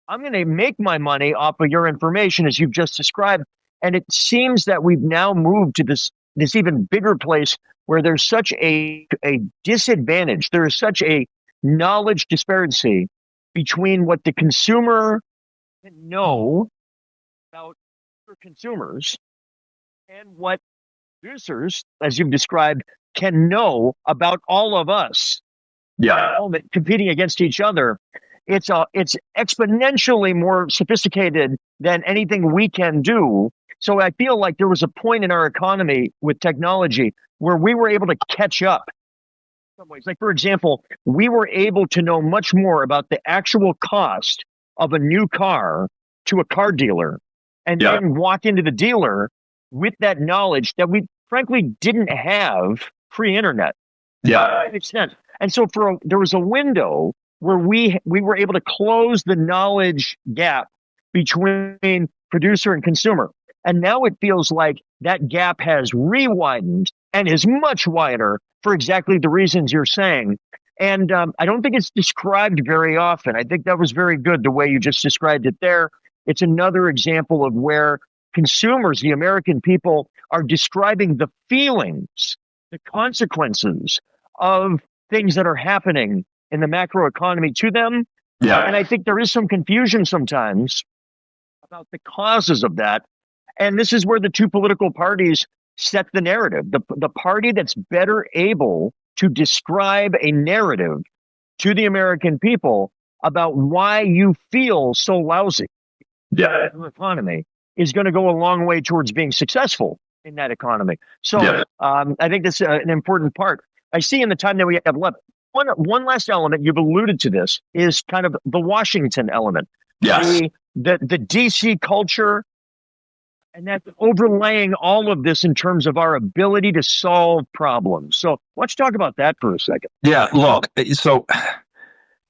I'm going to make my money off of your information, as you've just described. And it seems that we've now moved to this even bigger place where there's such a disadvantage. There is such a knowledge disparity between what the consumer can know about consumers and what producers, as you've described, can know about all of us. Yeah. All competing against each other. It's exponentially more sophisticated than anything we can do. So I feel like there was a point in our economy with technology where we were able to catch up in some ways. Like, for example, we were able to know much more about the actual cost of a new car to a car dealer and then walk into the dealer with that knowledge that we frankly didn't have pre-internet. Yeah. To an extent. And so there was a window where we were able to close the knowledge gap between producer and consumer. And now it feels like that gap has re-widened and is much wider for exactly the reasons you're saying. And I don't think it's described very often. I think that was very good, the way you just described it there. It's another example of where consumers, the American people, are describing the feelings, the consequences of things that are happening in the macroeconomy to them. Yeah. And I think there is some confusion sometimes about the causes of that. And this is where the two political parties set the narrative. The party that's better able to describe a narrative to the American people about why you feel so lousy in the economy is going to go a long way towards being successful in that economy. So I think that's an important part. I see in the time that we have left, one last element, you've alluded to this, is kind of the Washington element. Yes. The DC culture, and that's overlaying all of this in terms of our ability to solve problems. So why don't you talk about that for a second? Yeah, look, so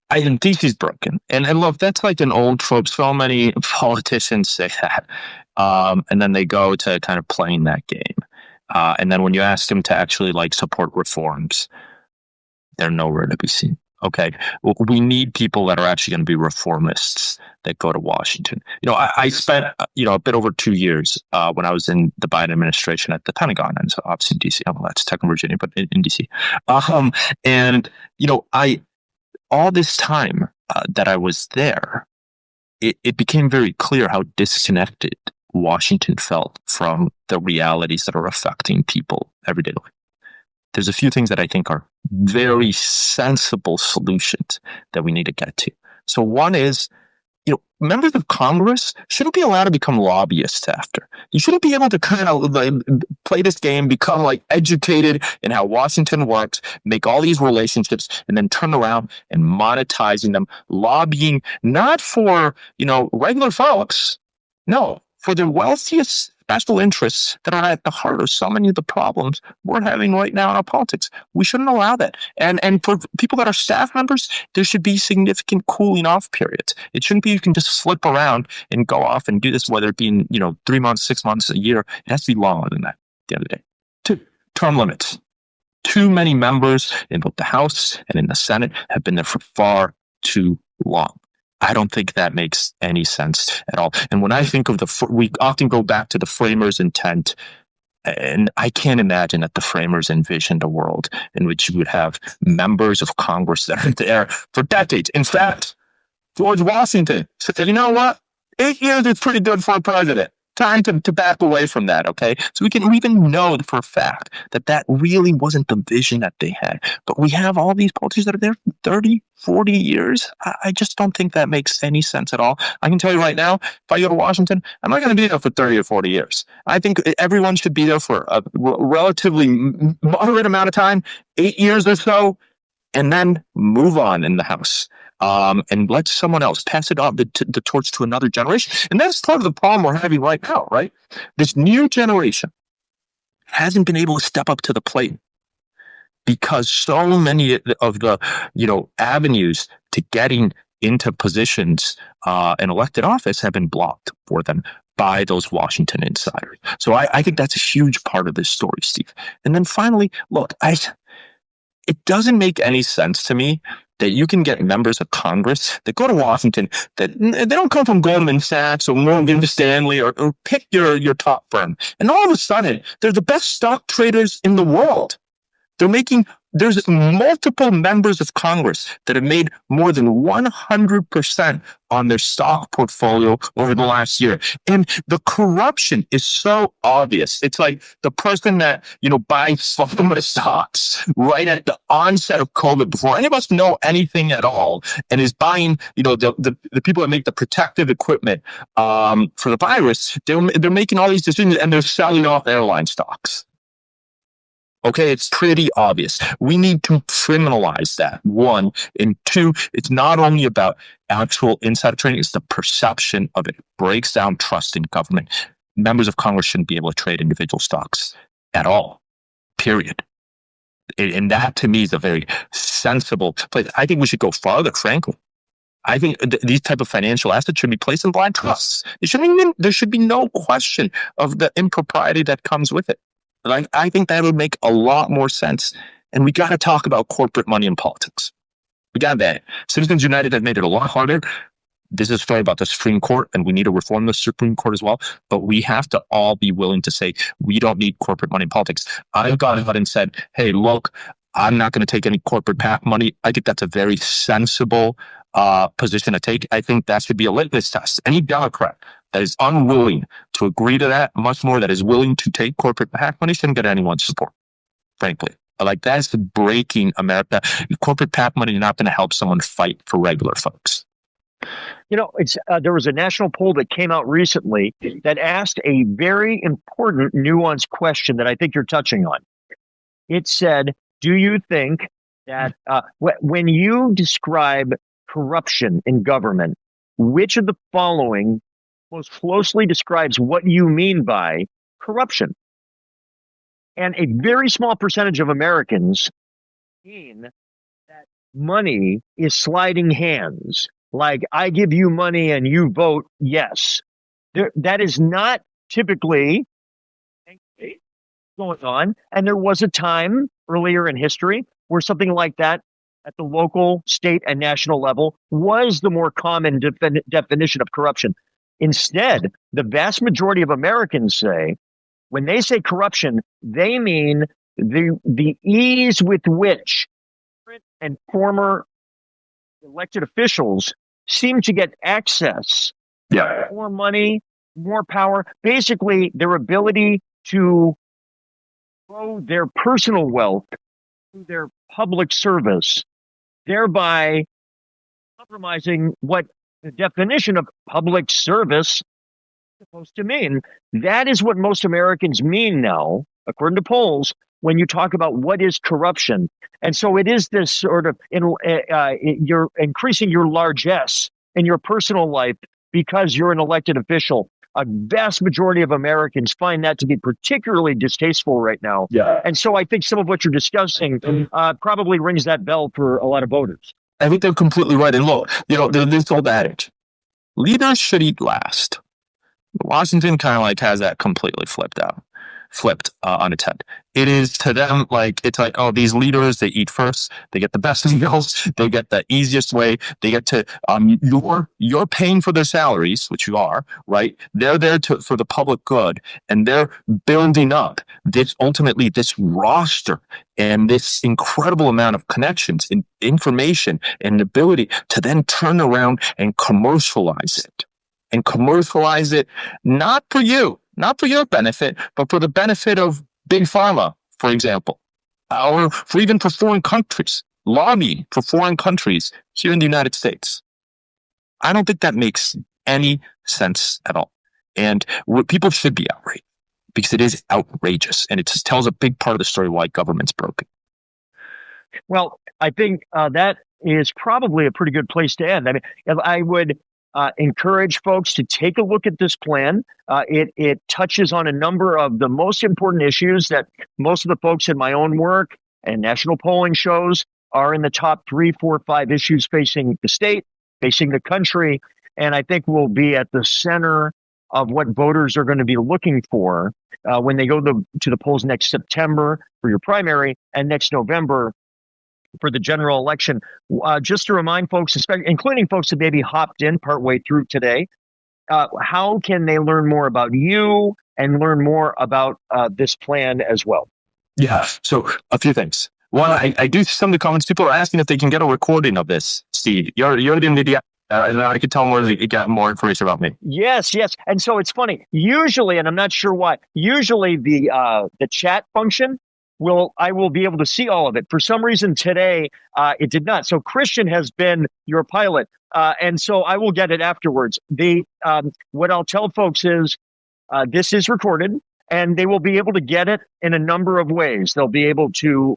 I think DC's broken. And look, that's like an old trope. So many politicians say that. And then they go to kind of playing that game. And then when you ask them to actually like support reforms, they're nowhere to be seen. Okay. We need people that are actually going to be reformists that go to Washington. I spent, a bit over 2 years when I was in the Biden administration at the Pentagon, and so obviously in DC. Well, that's Tech in Virginia, but in DC. All this time that I was there, it became very clear how disconnected Washington felt from the realities that are affecting people every day. There's a few things that I think are very sensible solutions that we need to get to. So one is members of Congress shouldn't be allowed to become lobbyists after. You shouldn't be able to kind of play this game, become educated in how Washington works, make all these relationships, and then turn around and monetizing them, lobbying not for, regular folks. No, for the wealthiest special interests that are at the heart of so many of the problems we're having right now in our politics. We shouldn't allow that. And for people that are staff members, there should be significant cooling off periods. It shouldn't be you can just flip around and go off and do this, whether it be in 3 months, 6 months, a year. It has to be longer than that at the end of the day. 2, term limits. Too many members in both the House and in the Senate have been there for far too long. I don't think that makes any sense at all. And when I think of we often go back to the framers' intent, and I can't imagine that the framers envisioned a world in which you would have members of Congress that are there for decades. In fact, George Washington said, you know what? 8 years is pretty good for a president. Time to back away from that, okay? So we even know for a fact that really wasn't the vision that they had. But we have all these politicians that are there for 30, 40 years. I just don't think that makes any sense at all. I can tell you right now, if I go to Washington, I'm not going to be there for 30 or 40 years. I think everyone should be there for a relatively moderate amount of time, 8 years or so, and then move on in the House. And let someone else pass it on the torch to another generation. And that's part of the problem we're having right now, right? This new generation hasn't been able to step up to the plate because so many of the, avenues to getting into positions in elected office have been blocked for them by those Washington insiders. So I think that's a huge part of this story, Steve. And then finally, look, it doesn't make any sense to me that you can get members of Congress that go to Washington that they don't come from Goldman Sachs or Morgan Stanley or pick your top firm. And all of a sudden, they're the best stock traders in the world. There's multiple members of Congress that have made more than 100% on their stock portfolio over the last year. And the corruption is so obvious. It's like the person that, buys pharma stocks right at the onset of COVID before any of us know anything at all and is buying, the people that make the protective equipment for the virus, they're making all these decisions and they're selling off airline stocks. Okay, it's pretty obvious. We need to criminalize that, 1. And 2, it's not only about actual insider trading, it's the perception of it. It breaks down trust in government. Members of Congress shouldn't be able to trade individual stocks at all, period. And that, to me, is a very sensible place. I think we should go farther, frankly. I think these type of financial assets should be placed in blind trusts. There should be no question of the impropriety that comes with it. I think that would make a lot more sense. And we got to talk about corporate money in politics. We got that. Citizens United have made it a lot harder. This is a story about the Supreme Court, and we need to reform the Supreme Court as well. But we have to all be willing to say, we don't need corporate money in politics. I've gone ahead and said, hey, look, I'm not going to take any corporate PAC money. I think that's a very sensible position to take. I think that should be a litmus test. Any Democrat that is unwilling to agree to that, much more that is willing to take corporate PAC money, shouldn't get anyone's support, frankly. That's breaking America. Corporate PAC money is not going to help someone fight for regular folks. It's there was a national poll that came out recently that asked a very important, nuanced question that I think you're touching on. It said, do you think that when you describe corruption in government, which of the following most closely describes what you mean by corruption? And a very small percentage of Americans mean that money is sliding hands. Like, I give you money and you vote yes. That is not typically going on. And there was a time earlier in history where something like that at the local, state, and national level was the more common definition of corruption. Instead, the vast majority of Americans say, when they say corruption, they mean the ease with which current and former elected officials seem to get access to more money, more power, basically their ability to grow their personal wealth through their public service, thereby compromising what the definition of public service is supposed to mean. That is what most Americans mean now, according to polls, when you talk about what is corruption. And so it is this sort of, you're increasing your largesse in your personal life because you're an elected official. A vast majority of Americans find that to be particularly distasteful right now. Yeah. And so I think some of what you're discussing probably rings that bell for a lot of voters. I think they're completely right. And look, there's this old adage, leaders should eat last. Washington kind of like has that completely flipped on its head. It is to them it's like, oh, these leaders, they eat first, they get the best meals, they get the easiest way, they get to you're paying for their salaries, which you are, right? They're there for the public good, and they're building up this roster and this incredible amount of connections and information and ability to then turn around and commercialize it. And commercialize it not for you, not for your benefit, but for the benefit of big pharma, for example, or for foreign countries, lobbying for foreign countries here in the United States. I don't think that makes any sense at all. And people should be outraged because it is outrageous, and it just tells a big part of the story why government's broken. Well, I think that is probably a pretty good place to end. I mean, I would encourage folks to take a look at this plan. It touches on a number of the most important issues that most of the folks in my own work and national polling shows are in the top 3, 4, 5 issues facing the state, facing the country. And I think will be at the center of what voters are going to be looking for when they go to the polls next September for your primary and next November for the general election. Just to remind folks, including folks that maybe hopped in partway through today, how can they learn more about you and learn more about this plan as well? Yeah, so a few things. One, I do some of the comments. People are asking if they can get a recording of this. Steve, you're the media, and I could tell them where to get more information about me. Yes. And so it's funny. Usually, and I'm not sure why, usually the chat function, I will be able to see all of it. For some reason today, it did not. So Christian has been your pilot, and so I will get it afterwards. What I'll tell folks is this is recorded, and they will be able to get it in a number of ways. They'll be able to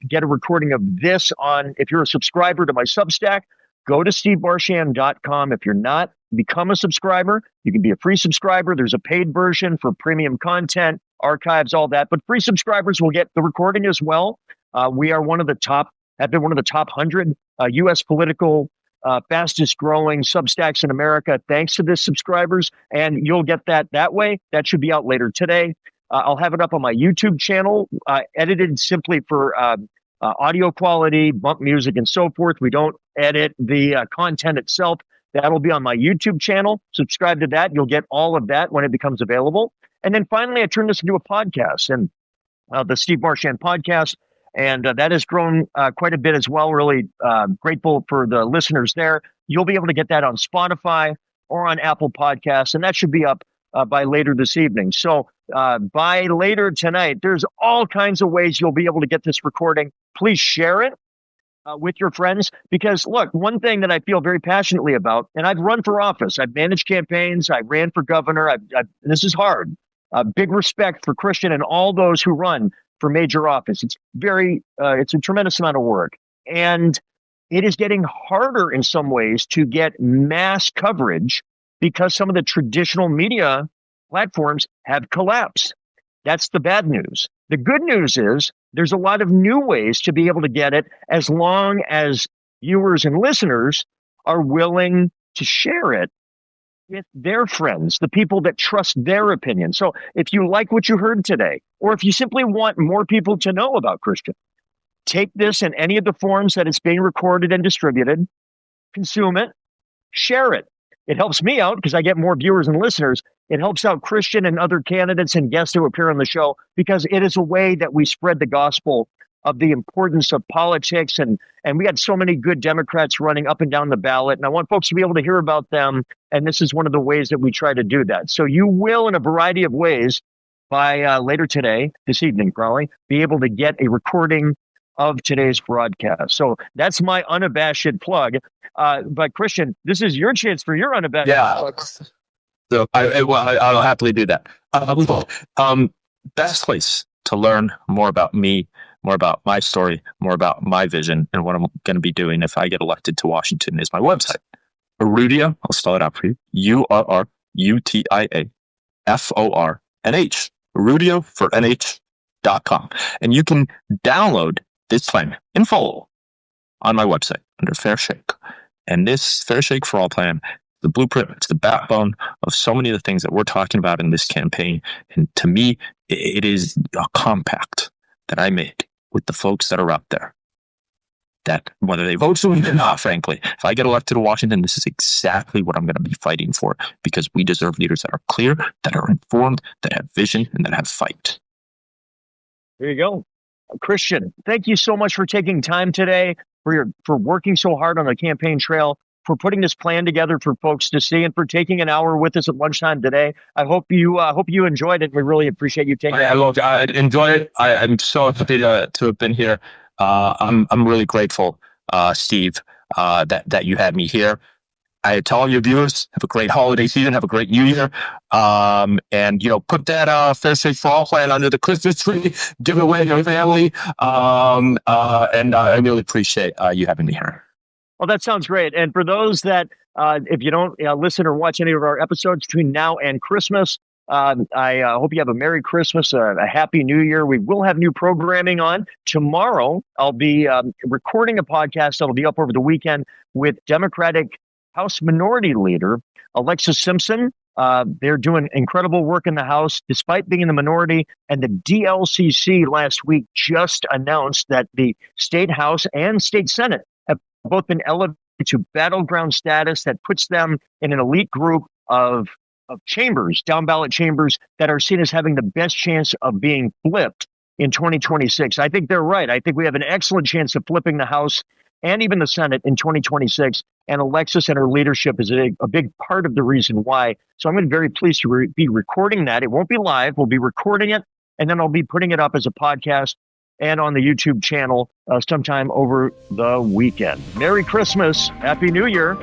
get a recording of this if you're a subscriber to my Substack, go to stevemarchand.com. If you're not, become a subscriber. You can be a free subscriber. There's a paid version for premium content, archives, all that. But free subscribers will get the recording as well. We are have been one of the top 100 U.S. political fastest growing Substacks in America, thanks to this subscribers. And you'll get that way. That should be out later today. I'll have it up on my YouTube channel, edited simply for audio quality, bump music, and so forth. We don't edit the content itself. That'll be on my YouTube channel. Subscribe to that. You'll get all of that when it becomes available. And then finally, I turned this into a podcast, and the Steve Marchand podcast, and that has grown quite a bit as well. Really grateful for the listeners there. You'll be able to get that on Spotify or on Apple Podcasts, and that should be up by later this evening. So by later tonight, there's all kinds of ways you'll be able to get this recording. Please share it with your friends, because look, one thing that I feel very passionately about, and I've run for office, I've managed campaigns, I ran for governor, this is hard. Big respect for Christian and all those who run for major office. It's it's a tremendous amount of work, and it is getting harder in some ways to get mass coverage because some of the traditional media platforms have collapsed. That's the bad news. The good news is there's a lot of new ways to be able to get it, as long as viewers and listeners are willing to share it with their friends, the people that trust their opinion. So if you like what you heard today, or if you simply want more people to know about Christian, take this in any of the forms that it's being recorded and distributed, consume it, share it. It helps me out because I get more viewers and listeners. It helps out Christian and other candidates and guests who appear on the show, because it is a way that we spread the gospel of the importance of politics. And we had so many good Democrats running up and down the ballot, and I want folks to be able to hear about them. And this is one of the ways that we try to do that. So you will, in a variety of ways, by later today, this evening probably, be able to get a recording of today's broadcast. So that's my unabashed plug. But Christian, this is your chance for your unabashed plug. So I'll happily do that. Best place to learn more about me, more about my story, more about my vision, and what I'm going to be doing if I get elected to Washington is my website. Urrutia, I'll spell it out for you. URRUTIA FORNH. Urrutia for NH.com. And you can download this plan in full on my website under Fair Shake. And this Fair Shake for All plan, the blueprint, it's the backbone of so many of the things that we're talking about in this campaign. And to me, it is a compact that I made with the folks that are out there. That whether they vote for me or not, frankly, if I get elected to Washington, this is exactly what I'm going to be fighting for, because we deserve leaders that are clear, that are informed, that have vision, and that have fight. There you go. Christian, thank you so much for taking time today, for working so hard on the campaign trail, for putting this plan together for folks to see, and for taking an hour with us at lunchtime today. I hope you enjoyed it. We really appreciate you taking it. I enjoyed it. I'm so happy to have been here. I'm really grateful, Steve, that you had me here. I tell all your viewers, have a great holiday season, have a great New Year, and put that Fair Shake for All plan under the Christmas tree, give it away to your family, and I really appreciate you having me here. Well, that sounds great. And for those that, if you don't listen or watch any of our episodes between now and Christmas, I hope you have a Merry Christmas, a Happy New Year. We will have new programming on. Tomorrow, I'll be recording a podcast that'll be up over the weekend with Democratic House Minority Leader Alexis Simpson. They're doing incredible work in the House, despite being in the minority. And the DLCC last week just announced that the State House and State Senate have both been elevated to battleground status that puts them in an elite group of chambers, down ballot chambers, that are seen as having the best chance of being flipped in 2026. I think they're right. I think we have an excellent chance of flipping the House and even the Senate in 2026. And Alexis and her leadership is a big part of the reason why. So I'm going to be very pleased to be recording that. It won't be live. We'll be recording it, and then I'll be putting it up as a podcast and on the YouTube channel sometime over the weekend. Merry Christmas. Happy New Year.